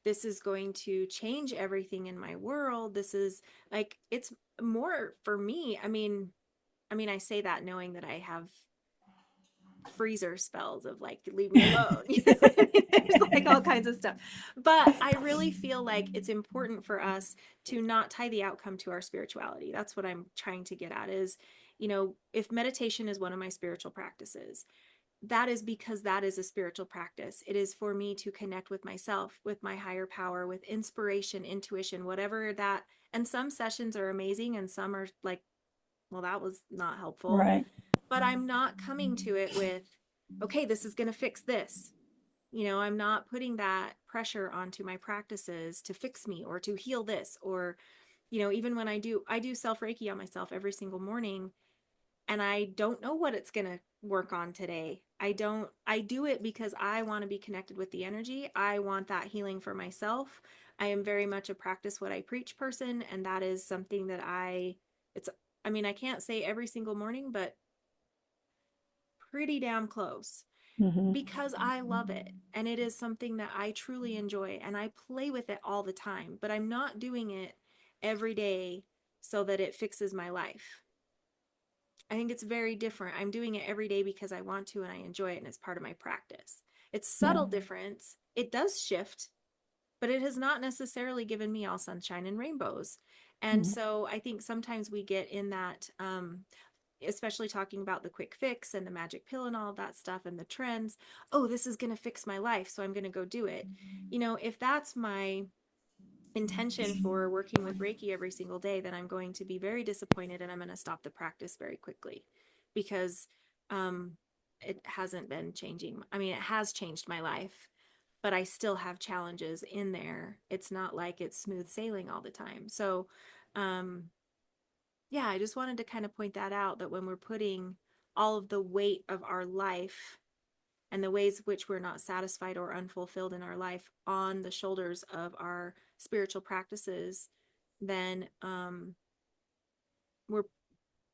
this is going to change everything in my world. This is like, it's more for me. I mean, I say that knowing that I have freezer spells of like, leave me alone. You know what I mean? There's like all kinds of stuff. But I really feel like it's important for us to not tie the outcome to our spirituality. That's what I'm trying to get at is, if meditation is one of my spiritual practices, that is because that is a spiritual practice. It is for me to connect with myself, with my higher power, with inspiration, intuition, whatever that. And some sessions are amazing and some are like, well, that was not helpful. Right. but I'm not coming to it with, okay, this is going to fix this. I'm not putting that pressure onto my practices to fix me or to heal this, or, even when I do self Reiki on myself every single morning, and I don't know what it's going to work on today. I do it because I want to be connected with the energy. I want that healing for myself. I am very much a practice what I preach person. And that is something that I can't say every single morning, but pretty damn close Hmm. because I love it. And it is something that I truly enjoy. And I play with it all the time, but I'm not doing it every day so that it fixes my life. I think it's very different. I'm doing it every day because I want to and I enjoy it and it's part of my practice. It's Yeah. subtle difference. It does shift, but it has not necessarily given me all sunshine and rainbows. And Mhm. so I think sometimes we get in that, especially talking about the quick fix and the magic pill and all of that stuff and the trends. Oh, this is going to fix my life, so I'm going to go do it. If that's my intention for working with Reiki every single day, then I'm going to be very disappointed and I'm going to stop the practice very quickly because um, it hasn't been changing. I mean, it has changed my life, but I still have challenges in there. It's not like it's smooth sailing all the time. So, um, yeah, I just wanted to kind of point that out that when we're putting all of the weight of our life and the ways which we're not satisfied or unfulfilled in our life on the shoulders of our spiritual practices, then we're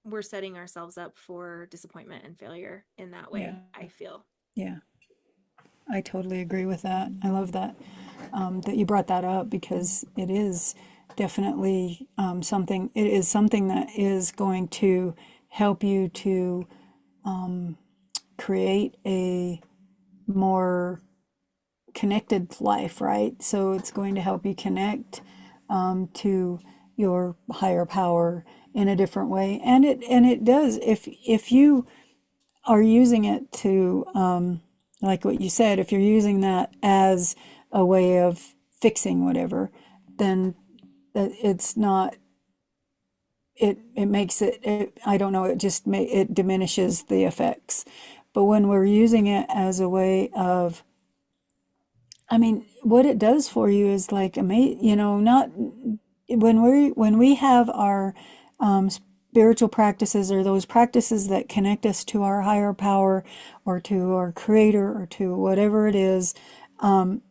we're setting ourselves up for disappointment and failure in that Yeah. way, I feel. Yeah. I totally agree with that. I love that that you brought that up because it is definitely something. It is something that is going to help you to create a more connected life, right? So it's going to help you connect to your higher power in a different way, and it does if you are using it to, like what you said, if you're using that as a way of fixing whatever, then it's not. It makes it. I don't know. It diminishes the effects. But when we're using it as a way of, I mean, what it does for you is like amazing. Not when we have our spiritual practices or those practices that connect us to our higher power or to our creator or to whatever it is on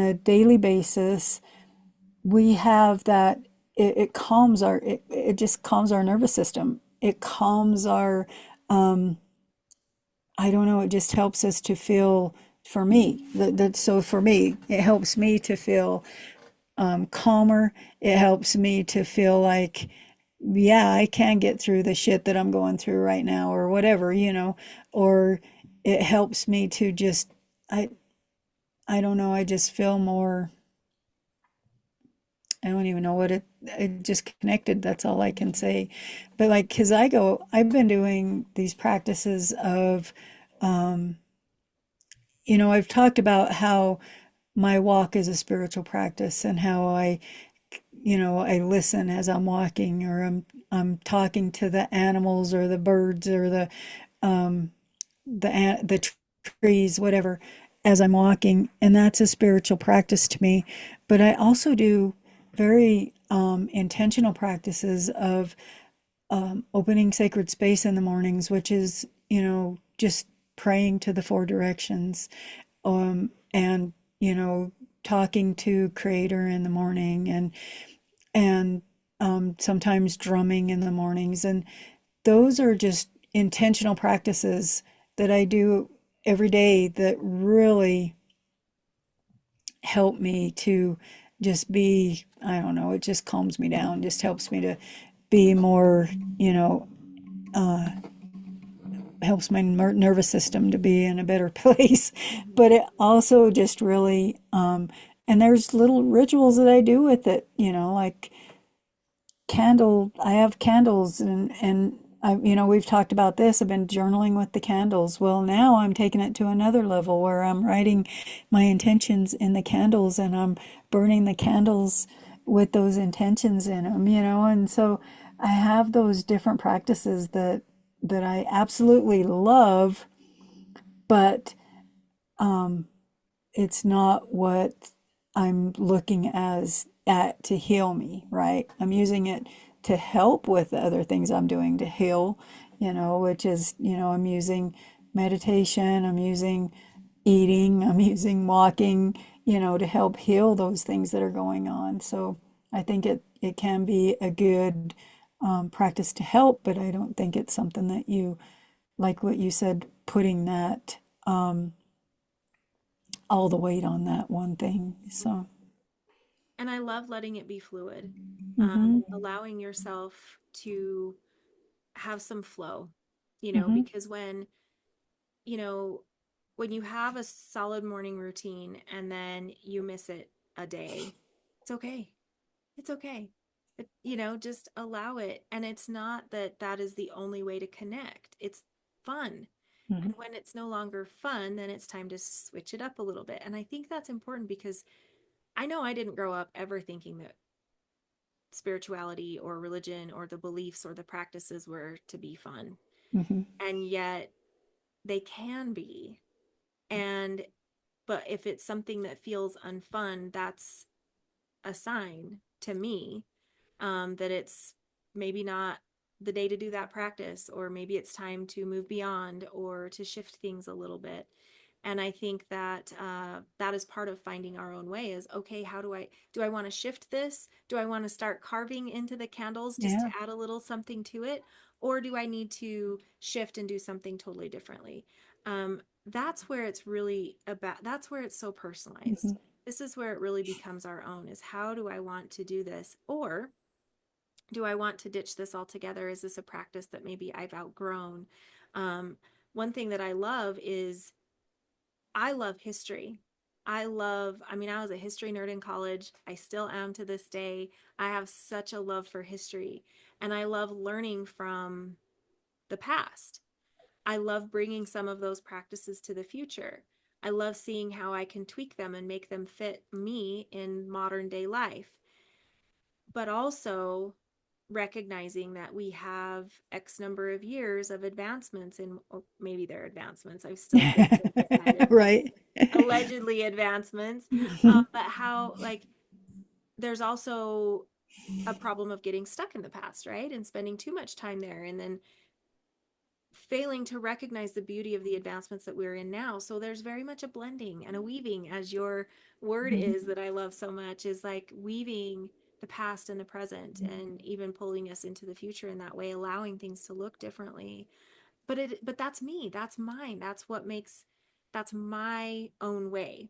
a daily basis, we have that. It calms it just calms our nervous system. It calms our, I don't know, it just helps us to feel, for me, so for me, it helps me to feel calmer. It helps me to feel like, yeah, I can get through the shit that I'm going through right now or whatever, or it helps me to just, I, I don't know, I just feel more, I don't even know it just connected. That's all I can say. But like, cause I've been doing these practices of, I've talked about how my walk is a spiritual practice and how I listen as I'm walking or I'm talking to the animals or the birds or the trees, whatever, as I'm walking, and that's a spiritual practice to me. But I also do very intentional practices of opening sacred space in the mornings, which is just praying to the four directions, and talking to Creator in the morning, and sometimes drumming in the mornings. And those are just intentional practices that I do every day that really help me to just be, I don't know, it just calms me down, just helps me to be more, helps my nervous system to be in a better place. But it also just really, and there's little rituals that I do with it, like I have candles, and we've talked about this. I've been journaling with the candles. Well, now I'm taking it to another level where I'm writing my intentions in the candles and I'm burning the candles with those intentions in them, and so I have those different practices that that I absolutely love, but it's not what I'm looking as at to heal me, right? I'm using it to help with the other things I'm doing to heal, which is, I'm using meditation, I'm using eating, I'm using walking, to help heal those things that are going on. So I think it can be a good practice to help, but I don't think it's something that you, like what you said, putting that all the weight on that one thing. So, And I love letting it be fluid, mm-hmm, allowing yourself to have some flow, mm-hmm, because you know, when you have a solid morning routine and then you miss it a day, it's okay. It's okay. Just allow it. And it's not that that is the only way to connect. It's fun. mm-hmm, And when it's no longer fun, then it's time to switch it up a little bit. And I think that's important because I know I didn't grow up ever thinking that spirituality or religion or the beliefs or the practices were to be fun. mm-hmm, And yet they can be. And but if it's something that feels unfun, that's a sign to me that it's maybe not the day to do that practice, or maybe it's time to move beyond or to shift things a little bit. And I think that that is part of finding our own way. Is okay, how do I want to shift this? Do I want to start carving into the candles just to yeah, add a little something to it, or do I need to shift and do something totally differently? That's where it's really about. That's where it's so mm-hmm, personalized. This is where it really becomes our own. Is how do I want to do this, or do I want to ditch this altogether? Is this a practice that maybe I've outgrown? Um, One thing that I love is I love history. I mean, I was a history nerd in college. I still am to this day. I have such a love for history, and I love learning from the past. I love bringing some of those practices to the future. I love seeing how I can tweak them and make them fit me in modern day life, but also recognizing that we have X number of years of advancements in, or maybe they're advancements. I still think they're just kind of right. allegedly advancements. Mm-hmm, But how, like, there's also a problem of getting stuck in the past, right? And spending too much time there and then failing to recognize the beauty of the advancements that we're in now. So there's very much a blending and a weaving, as your word is that I love so much, is like weaving the past and the present and even pulling us into the future in that way, allowing things to look differently. But that's me, that's mine, that's my own way.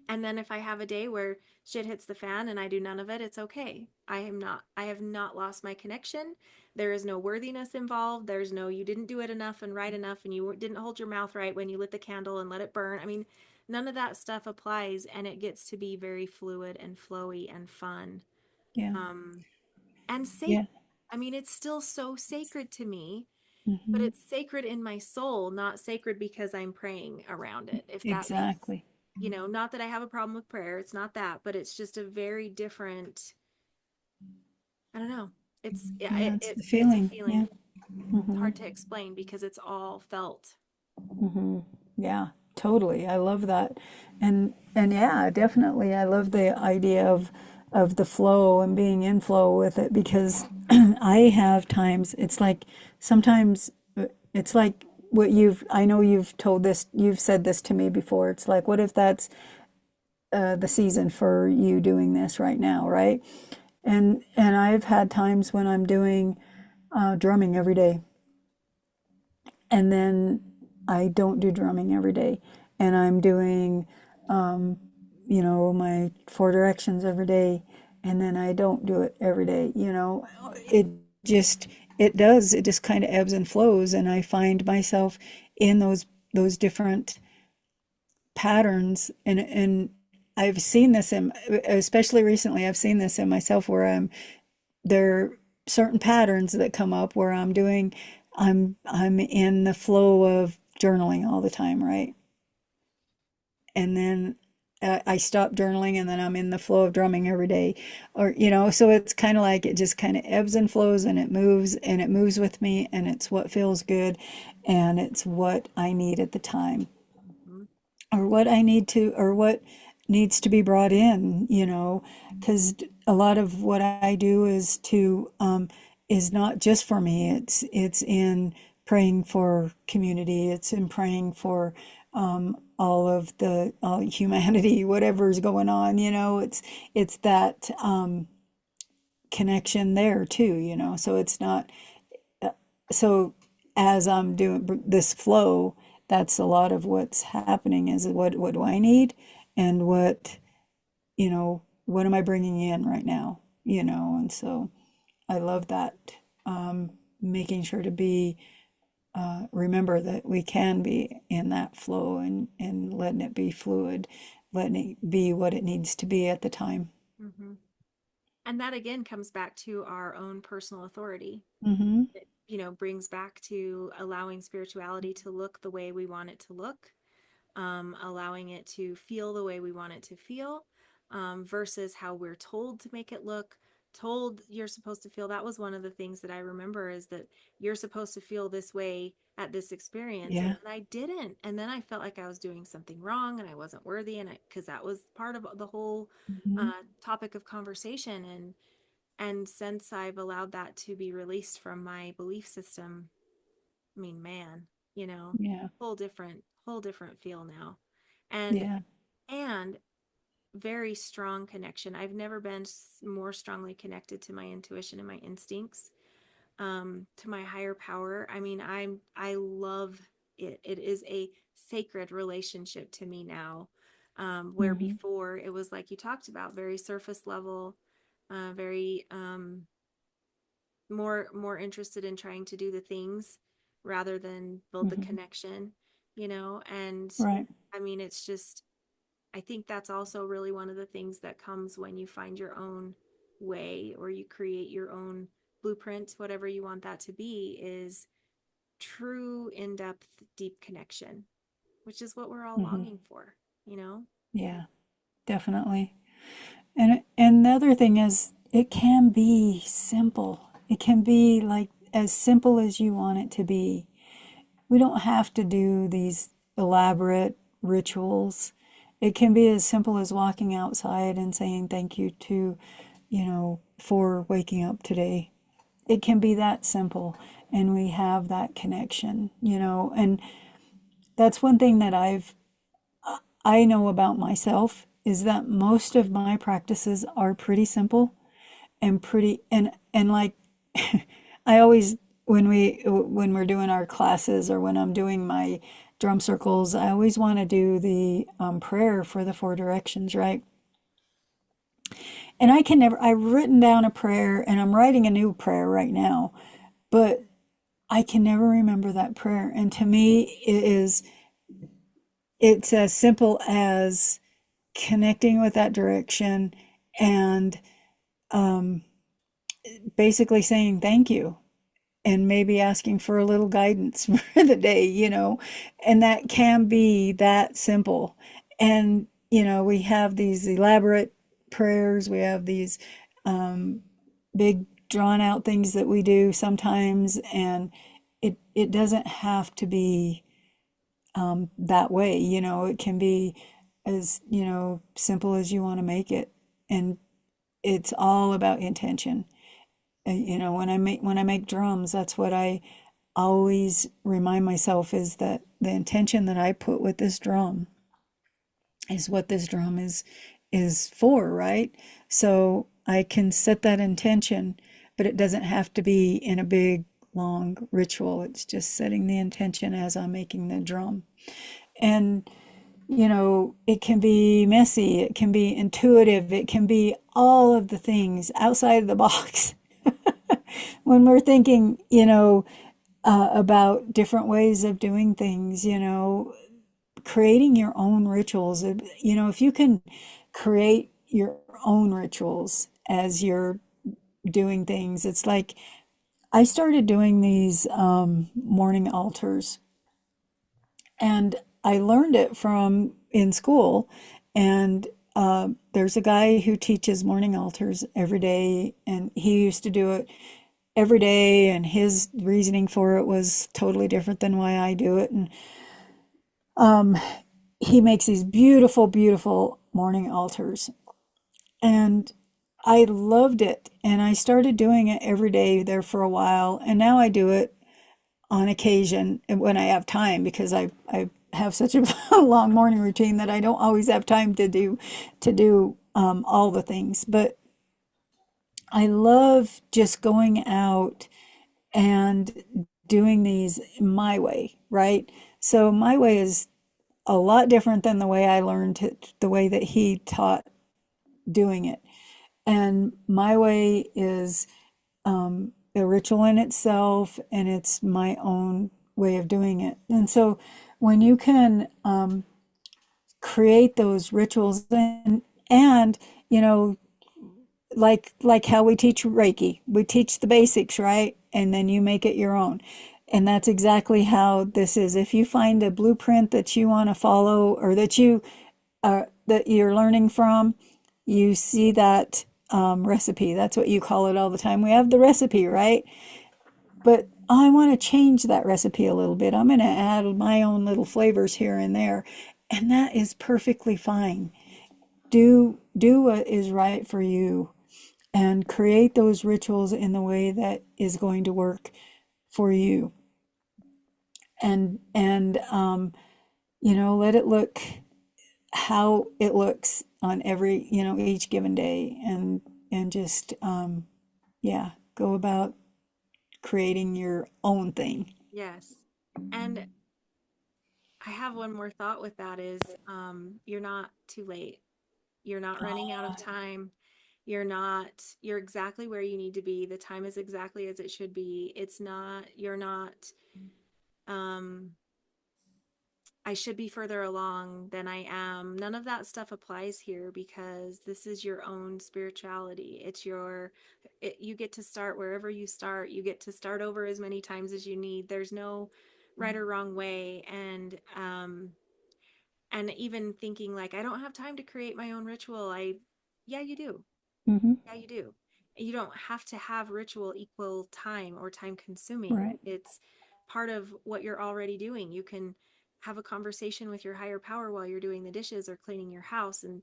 And then if I have a day where shit hits the fan and I do none of it, it's okay. I have not lost my connection. There is no worthiness involved. There's no, you didn't do it enough and right enough, and you didn't hold your mouth right when you lit the candle and let it burn. I mean, none of that stuff applies, and it gets to be very fluid and flowy and fun. yeah, Um, and sacred. yeah, I mean, it's still so sacred to me, but mm-hmm, it's sacred in my soul, not sacred because I'm praying around it, if that makes, exactly. not that I have a problem with prayer. It's not that, but it's just a very different, I don't know. Yeah, Yeah, it's the it's a feeling. Yeah. feeling. It's Mm-hmm, hard to explain because it's all felt. mm-hmm. Yeah, totally. I love that. And yeah, definitely. I love the idea of the flow and being in flow with it because I have times it's like sometimes it's like what I know you've said this to me before. It's like, what if that's the season for you doing this right now, right? And I've had times when I'm doing drumming every day, and then I don't do drumming every day, and I'm doing my four directions every day, and then I don't do it every day. It just it just kind of ebbs and flows, and I find myself in those different patterns, and I've seen this in, especially recently, I've seen this in myself where there are certain patterns that come up where I'm in the flow of journaling all the time, right? And then I stop journaling and then I'm in the flow of drumming every day. Or, so it's kind of like it just kind of ebbs and flows and it moves with me and it's what feels good and it's what I need at the time Mhm. or what I need to, or what needs to be brought in, because a lot of what I do is not just for me. It's in praying for community. It's in praying for all of the humanity, whatever's going on. It's that connection there too. So it's not so as I'm doing this flow, that's a lot of what's happening is what do I need and what am I bringing in right now, and so I love that making sure to be remember that we can be in that flow and letting it be fluid, letting it be what it needs to be at the time. Mhm. And that again comes back to our own personal authority. Mm-hmm. It, brings back to allowing spirituality to look the way we want it to look, allowing it to feel the way we want it to feel, versus how we're told to make it look, told you're supposed to feel. That was one of the things that I remember is that you're supposed to feel this way at this experience. And Yeah. then I didn't. And then I felt like I was doing something wrong and I wasn't worthy. Because that was part of the whole Mm-hmm. topic of conversation. And since I've allowed that to be released from my belief system, I mean, man, you know, Yeah. whole different feel now. And Yeah. and very strong connection. I've never been more strongly connected to my intuition and my instincts, to my higher power. I mean, I love it. It is a sacred relationship to me now. Where Mm-hmm. before it was like you talked about, very surface level, very more interested in trying to do the things rather than build the Mm-hmm. connection, and Right. I mean it's just, I think that's also really one of the things that comes when you find your own way or you create your own blueprint, whatever you want that to be, is true in-depth deep connection, which is what we're all Mm-hmm. longing for. Yeah, definitely. And the other thing is, it can be simple. It can be like as simple as you want it to be. We don't have to do these elaborate rituals. It can be as simple as walking outside and saying thank you to, for waking up today. It can be that simple. And we have that connection, and that's one thing that I know about myself is that most of my practices are pretty simple and pretty and like I always when we're doing our classes or when I'm doing my drum circles, I always want to do the prayer for the four directions, right? And I can never I've written down a prayer and I'm writing a new prayer right now, but I can never remember that prayer. And to me, it's as simple as connecting with that direction and um, basically saying thank you and maybe asking for a little guidance for the day, and that can be that simple. And, we have these elaborate prayers, we have these big drawn out things that we do sometimes, and it doesn't have to be that way, it can be as, simple as you want to make it. And it's all about intention. When I make drums, that's what I always remind myself is that the intention that I put with this drum is what this drum is for, right? So I can set that intention, but it doesn't have to be in a big long ritual. It's just setting the intention as I'm making the drum. And it can be messy, it can be intuitive, it can be all of the things outside of the box. When we're thinking, about different ways of doing things, creating your own rituals. If you can create your own rituals as you're doing things, it's like I started doing these morning altars and I learned it from in school And there's a guy who teaches morning altars every day, and he used to do it every day, and his reasoning for it was totally different than why I do it. And um, he makes these beautiful, beautiful morning altars. And I loved it. And I started doing it every day there for a while. And now I do it on occasion when I have time, because I have such a long morning routine that I don't always have time to do all the things. But I love just going out and doing these my way, right? So my way is a lot different than the way I learned it, the way that he taught doing it. And my way is a ritual in itself, and it's my own way of doing it. And so when you can create those rituals, and you know, like how we teach Reiki, we teach the basics, right? And then you make it your own. And that's exactly how this is. If you find a blueprint that you want to follow, or that you're learning from, you see that recipe. That's what you call it all the time. We have the recipe, right? But I want to change that recipe a little bit. I'm going to add my own little flavors here and there, and that is perfectly fine. Do what is right for you, and create those rituals in the way that is going to work for you. And let it look how it looks on every, each given day, and just yeah, go about creating your own thing. Yes. And I have one more thought with that is you're not too late. You're not running out of time. You're exactly where you need to be. The time is exactly as it should be. You're not, um, I should be further along than I am. None of that stuff applies here because this is your own spirituality. You get to start wherever you start. You get to start over as many times as you need. There's no right or wrong way. And even thinking like, I don't have time to create my own ritual. Yeah, you do. Hmm. Yeah, you do. You don't have to have ritual equal time or time consuming. Right. It's part of what you're already doing. You can have a conversation with your higher power while you're doing the dishes or cleaning your house. And,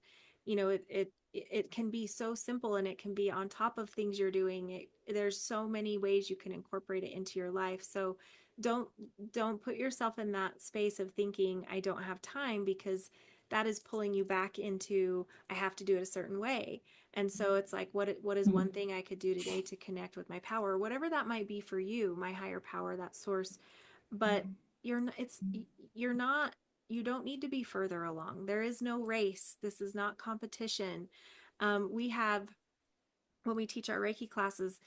it can be so simple, and it can be on top of things you're doing. There's so many ways you can incorporate it into your life. So don't, don't put yourself in that space of thinking, I don't have time, because that is pulling you back into, I have to do it a certain way. And so it's like, what is Mhm. one thing I could do today to connect with my power, whatever that might be for you, my higher power, that source. But you're not, you don't need to be further along. There is no race. This is not competition. We have When we teach our Reiki classes,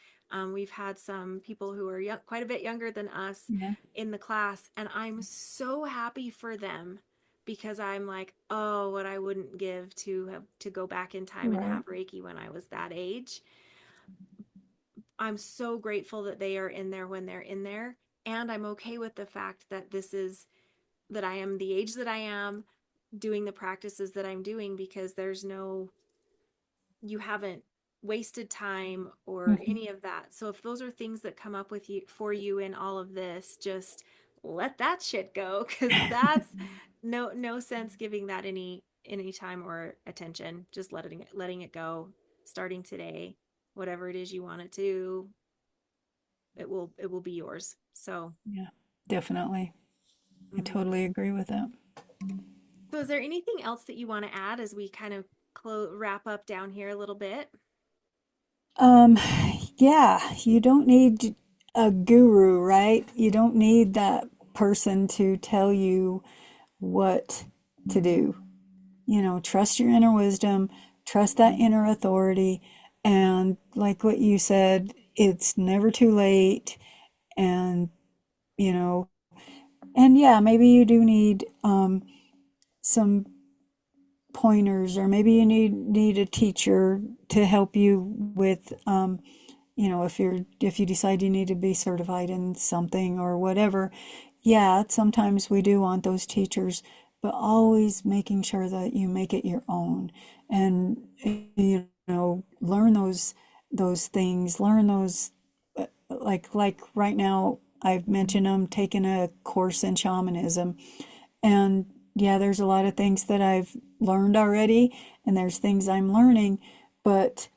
we've had some people who are quite a bit younger than us Yeah. in the class, and I'm so happy for them because I'm like, oh, what I wouldn't give to go back in time and Right. have Reiki when I was that age. I'm so grateful that they are in there when they're in there, and I'm okay with the fact that that I am the age that I am, doing the practices that I'm doing, because you haven't wasted time or Hmm. any of that. So if those are things that come up with you for you in all of this, just let that shit go, cuz that's no sense giving that any time or attention. Just letting it go, starting today. Whatever it is you want it to, it will be yours. So, Yeah, definitely. I mhm. totally agree with that. So is there anything else that you want to add as we kind of wrap up down here a little bit? Um, yeah, you don't need a guru, right? You don't need that person to tell you what to do. Trust your inner wisdom, trust that inner authority, and like what you said, it's never too late. And, you know, and yeah, maybe you do need some pointers, or maybe you need a teacher to help you with if you decide you need to be certified in something or whatever. Yeah, sometimes we do want those teachers, but always making sure that you make it your own. And learn those things, learn those like right now I've mentioned I'm taking a course in shamanism, and yeah, there's a lot of things that I've learned already, and there's things I'm learning, but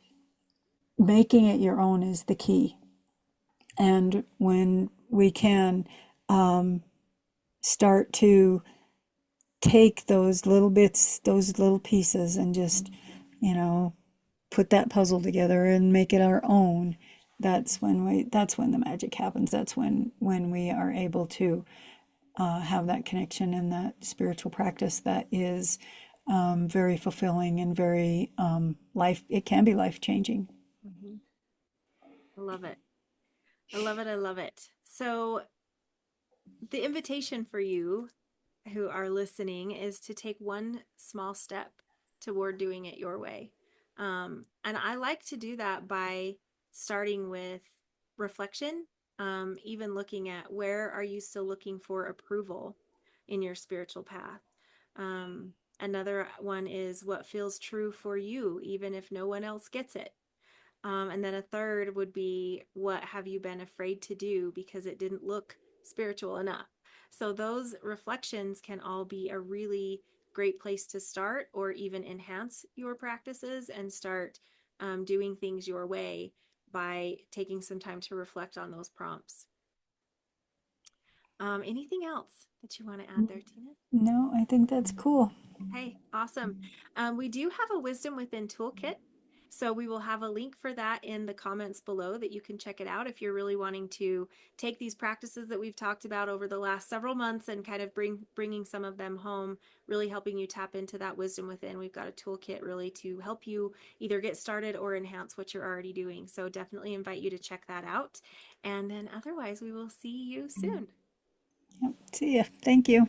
making it your own is the key. And when we can start to take those little bits, those little pieces, and just, you know, put that puzzle together and make it our own, that's when the magic happens. That's when we are able to have that connection and that spiritual practice that is very fulfilling and very life. It can be life changing. Mhm. I love it. I love it. I love it. So, the invitation for you who are listening is to take one small step toward doing it your way. And I like to do that by starting with reflection, even looking at where are you still looking for approval in your spiritual path. Another one is what feels true for you, even if no one else gets it. And then a third would be what have you been afraid to do because it didn't look spiritual enough. So those reflections can all be a really great place to start or even enhance your practices and start doing things your way by taking some time to reflect on those prompts. Anything else that you want to add there, Tina? No, I think that's cool. Hey, awesome. We do have a Wisdom Within Toolkit. So we will have a link for that in the comments below that you can check it out if you're really wanting to take these practices that we've talked about over the last several months and kind of bringing some of them home, really helping you tap into that wisdom within. We've got a toolkit really to help you either get started or enhance what you're already doing. So definitely invite you to check that out. And then otherwise, we will see you soon. Yep. See ya. Thank you.